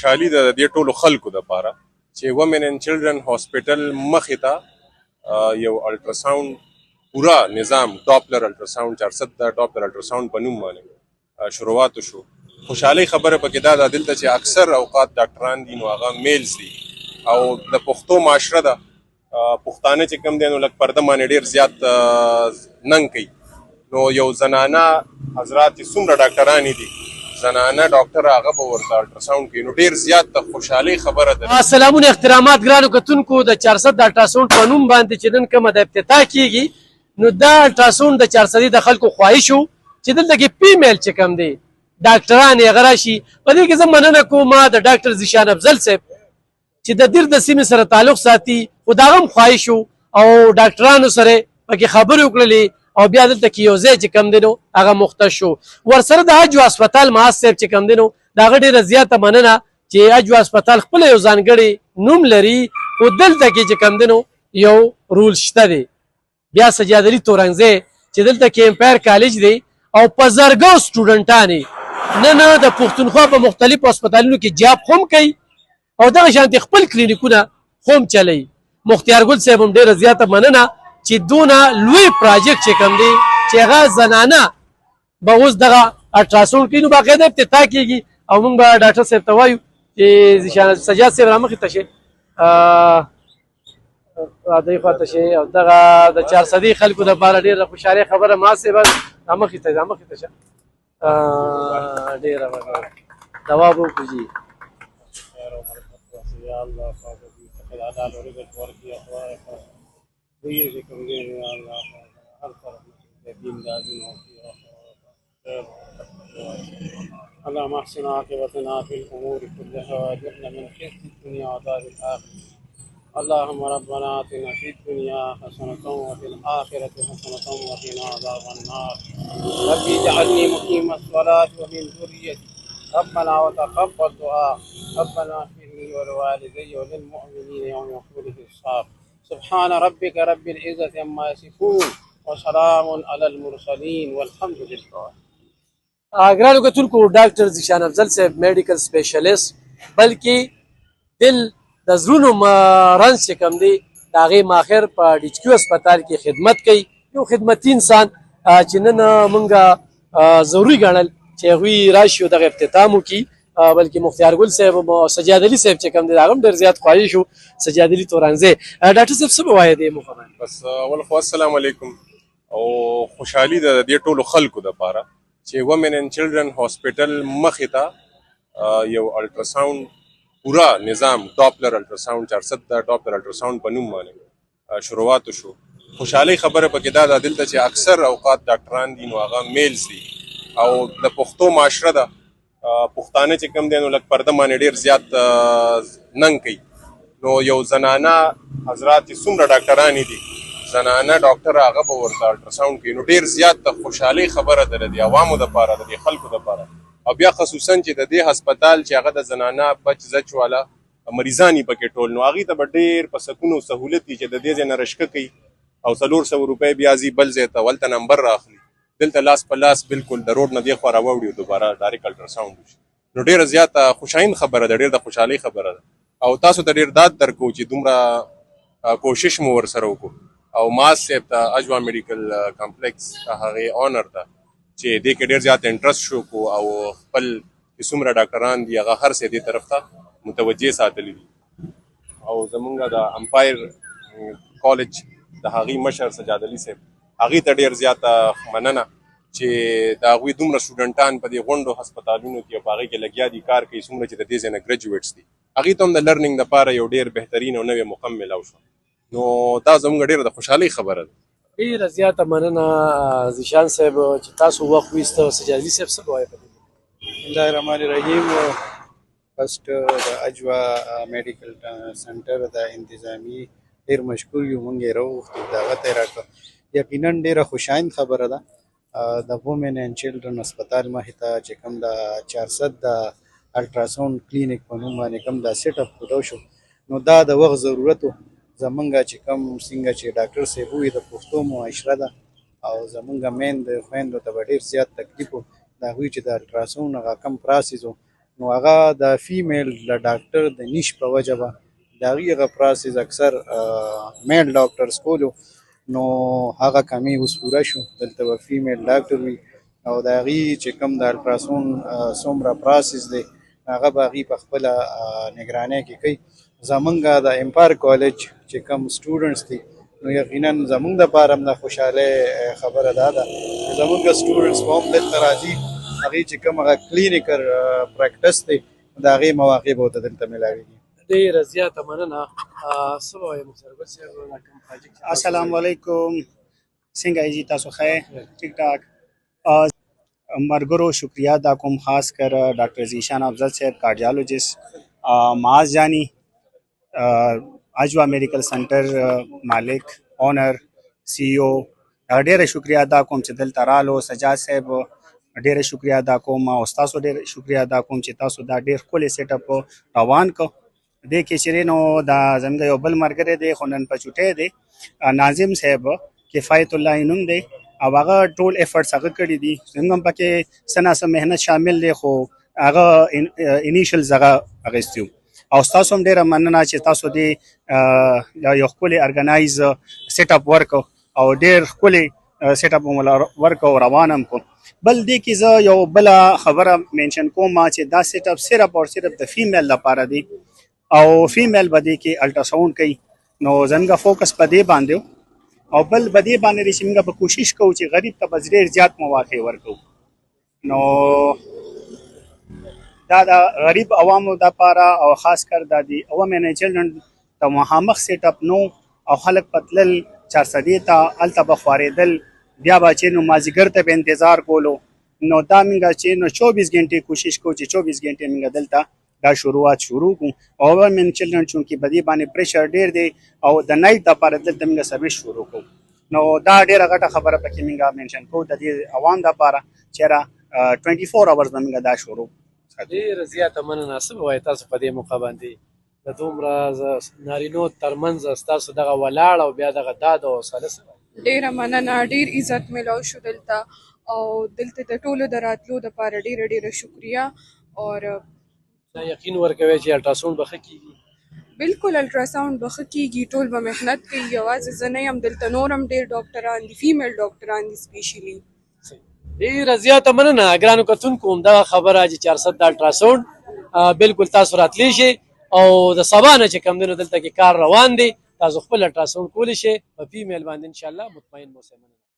خوشحالي د دې ټولو خلکو دپاره چې ومن اینډ چلډرن هاسپټل مخې ته یو الټراساوند پورا نظام ډاپلر الټراساوند 400 د ډاپلر الټراساوند په نوم باندې شروعات شو. خوشحالي خبره پکې دا ده دلته چې اکثر اوقات ډاکټران دي نو هغه میلز دي او د پښتو معاشره ده پښتانه چې کوم دی نو لږ پرده باندې ډېر زیات ننګ کوي. نو یو زنانه حضرات چې څومره ډاکټرانې دي زنانه ډاکټر هغه به ورته الټراساوند کوي نو ډېر زیات د خوشحالۍ خبره ده. سلامونه احترامات ګرانو کتونکو د 400 د الټراساوند په نوم باندې چې نن کومه د افتتاح کیږي نو دا الټراساوند د 400 د خلکو خواهش وو چې دلته کې فیمیل چې کوم دی ډاکټران یې هغه راشي. په دې کې زه مننه کوم د ډاکټر ذیشان افضل صاحب چې د دیر د سیمې سره تعلق ساتي خو د هغه هم خواهش وو او ډاکټرانو سره پکې خبرې وکړلې او بیا دلته کې یو ځای چې کوم دی نو هغه مختص شو. ورسره د حج هسپتال معاذ صاحب چې کوم دی نو د هغه ډېره زیاته مننه چې حج هسپتال خپله یو ځانګړی نوم لري خو دلته کې چې کوم دی نو یو رول شته دی. بیا سجاد علي تورنګزی چې دلته کې امپایر کالج دی او په زرګو سټوډنټان نه د پښتونخوا په مختلفو هسپتالونو کې جاب هم کوي او دغه شانتې خپل کلینیکونه هم چلوي. مختیار ګل صاحب هم ډېره زیاته مننه چې دونه لوی پراجیکټ چې کوم دی چې هغه زنانه به اوس دغه الټراساوند کوي نو باقاعده افتتاح کېږي او موږ به ډاکټر صاحب ته وایو چې سجاد صاحب رامخې ته شي دې خواته شي او دغه د 400 خلکو دپاره ډېره خوشحالۍ خبره ما صاحب رامخې ته شه ډېره ځواب وکړو جي اللهم احسن عاقبتنا في الامور كلها واجعلنا من خزي الدنيا وعذاب الاخره. اللهم ربنا اتنا في الدنيا حسنه وفي الاخره حسنه وقنا عذاب النار. ربي اجعلني مقيم الصلاه ومن ذريتي ربنا وتقبل دعاء. ربنا اغفر لي ولوالدي وللمؤمنين يوم يقوم الحساب. سبحان ربك رب العزة عما يصفون وسلام على المرسلين والحمد لله. ګرانو کتونکو ډاکټر ذیشان افضل صاحب میډیکل سپیشلیست بلکې دل د زړونو رنځ چې کوم دی د هغې ماهر په ډي ایچ کیو هسپتال کې خدمت کوي. یو خدمتي انسان چې نن موږ ضروري ګڼل چې هغوی راشي او دغه افتتاح وکړي بلکې مختیار ګل صاحب او سجاد علي صاحب چې کوم دی د هغه هم ډېر زیات خواهش وو. سجاد علي تورنګزی ډاکټر صاحب څه به وایې دې موخه باندې؟ بس اول خو السلام علیکم او خوشحالي د دې ټولو خلکو دپاره چې ومن اینډ چلډرن هاسپټل مخې ته یو الټراساوند پورا نظام ډاپلر الټراساوند 400 د ډاپلر الټراساوند په نوم باندې شروعات شو. خوشحالۍ خبره پکې دا ده دلته چې اکثر اوقات ډاکټران دي نو هغه میلز دي او د پښتو معاشره ده پښتانه چې کوم دی نو لږ پرده باندې ډېر زیات ننګ کوي. نو یو زنانه حضرات چې څومره ډاکټرانې دي زنانه ډاکټر هغه به ورته الټراساوند کوي نو ډېر زیات د خوشحالۍ خبره ده د عوامو دپاره د دې خلکو دپاره او بیا خصوصا چې د دې هسپتال چې هغه د زنانه بچ زچ والا مریضان یې پکې ټول نو هغوی ته به ډېر په سکون او سهولت وي چې د دې ځای نه رشکه کوي او 400 روپۍ بیا ځي بل ځای ته ولته نمبر راخلي دلته لاس په لاس بالکل د روډ نه دې خوا راوړي او دوباره ډایرکټ الټراساوند وشي نو ډېره زیاته خوشاین خبره ده ډېر د خوشحالۍ خبره ده او تاسو ته ډېر داد درکو چې دومره کوشش مو ورسره وکړو او معاذ صاحب ته اجوا میډیکل کمپلیکس هغې اونر ته چې دې کې ډېر زیات انټرست شو کو او خپل چې څومره ډاکټران دي هغه هر څه دې طرف ته متوجه ساتلي دي او زمونږ د امپایر کالج د هغې مشر سجاد علي صاحب هغې ته ډېر زیاته مننه چې د هغوی دومره سټوډنټان په دې غونډو هسپتالونو کې او په هغې کې لګیا دي کار کوي څومره چې د دې ځای نه ګریجویټس دي هغې ته هم د لرننګ دپاره یو ډېر بهترین او نوې موقع میلاو شو نو دا زموږ ډېره د خوشحالۍ خبره ده. ډېره زیاته مننه ذیشان صاحب چې تاسو وخت ویسته سجاد علي صاحب څه به وایې په دې؟ بسم الله الرحمن الرحیم. فرسټ د اجوا میډیکل سنټر د انتظامی ډېر مشکور یو مونږ یې راوغوښتو د هغه ته یې راکړه یقینا ډېره خوشایند خبره ده د وومن اینډ چلډرن هسپتال مخې ته چې کوم د 400 د الټراساوند کلینیک په نوم باندې کوم دا سیټ اپ کوټو شو نو دا د وخت ضرورت و زمونږ چې کوم څنګه چې ډاکټر صاحب وي د پښتو معاشره ده او زمونږ میندې خویندو ته به ډېر زیات تکلیف و د هغوی چې د الټراساوند هغه کم پراسیز و نو هغه د فیمیل د ډاکټر د نیش په وجه به د هغې هغه پراسس اکثر میل ډاکټرز کولو، نو هغه کمی اوس پوره شو. دلته به فیمیل ډاکټر وي او د هغې چې کوم د الټراساونډ څومره پراسس دی هغه به هغې په خپله نګرانۍ کې کوي. زمونږ د امپایر کالج چې کوم سټوډنټس دي نو یقینا زمونږ دپاره هم د خوشحالۍ خبره دا ده چې زمونږ سټوډنټس به هم دلته راځي، هغې چې کوم هغه کلینیکل پریکټس دی د هغې مواقع به ورته دلته میلاویږي. ډېره زیاته مننه. څه به وایې مختار ګل صاحب دا کوم پروجیکټ چې تاسو السلام علیکم، څنګه یې جی؟ تاسو ښه؟ ټیک ټاک. مرګرو شکریہ دا کوم خاص کر ډاکټر زیشان افضل صاحب کارډیالوجسٹ، معاذ جانی اجوا میډیکل سنټر مالک اونر سی او، ډېره شکریہ ادا کوم چې دلته رالو. سجاد صاحب ډېره شکریہ ادا کوم او تاسو ډېر شکریہ ادا کوم چې تاسو دا ډېر ښکلی سیټ اپ روان کو. دې کې چې نو دا زموږ یو بل ملګری دی خو نن په چوټۍ دی، ناظم صاحب کفایت الله نوم دی او هغه ټول ایفرټس هغه کړي دي. زموږ هم پکې څه ناڅه محنت شامل دی خو هغه انیشلز هغه اخیستي وو. او ستاسو هم ډېره مننه چې تاسو دې یو ښکلی ارګنایز سیټ اپ ورکړو او ډېر ښکلی سیټ اپ مو ورکړو، روان هم کو. بل دې کې زه یو بله خبره مینشن کوم چې دا سیټ اپ صرف او صرف د فیمیل لپاره دی او فیمیل به دې کې الټراساونډ کوي. نو زموږ فوکس په دې باندې او بل په دې باندې دی چې موږ به کوشش کوو چې غریب ته به ډېر زیات مواقع ورکړو. نو دا د غریب عوامو دپاره او خاص کر د وومن اینډ چلډرن ته مخامخ سیټ اپ نو او خلک به تلل 400 ته، هلته به خوارېدل، بیا به چې نو مازدیګر ته به انتظار کولو. نو دا موږ چې نو 24 غنټې کوشش کوو چې 24 غنټې موږ دلته دا شروعات شروع کړو. او وومن چلډرن چونکې په دې باندې پریشر ډېر دی او د نایټ دپاره دلته موږ سروس شروع کړو. نو دا ډېره غټه خبره پکې موږ مینشن کوو د دې عوام دپاره چې را 24 اورز به موږ دا شروع. ډېره زیاته مننه. څه به وایې تاسو په دې موقع باندې د دومره نارینو ترمنځ ستاسو دغه ولاړ او بیا دغه داد او حوصله څه وایې؟ ډیره مننه، ډیر عزت میلاو شو دلته او دلته د ټولو د راتلو دپاره ډیره ډیره شکریه. اور دا یقین ورکوي چې الټراساونډ به ښه کېږي؟ بالکل الټراساونډ به ښه کېږي، ټول به محنت کوي. یوازې زه نه یم، دلته نور هم ډېر ډاکټران دي، فیمیل ډاکټران دي سپیشلي. ډېره زیاته مننه ګرانو کتونکو. همدغه خبره چې 400 د الټراساونډ بالکل تاسو راتلی شئ او د سبا نه چې کوم دی نو دلته کې کار روان دی، تاسو خپل الټراساونډ کولی شئ په فیمیل باندې انشاءالله. مطمئن اوسئ.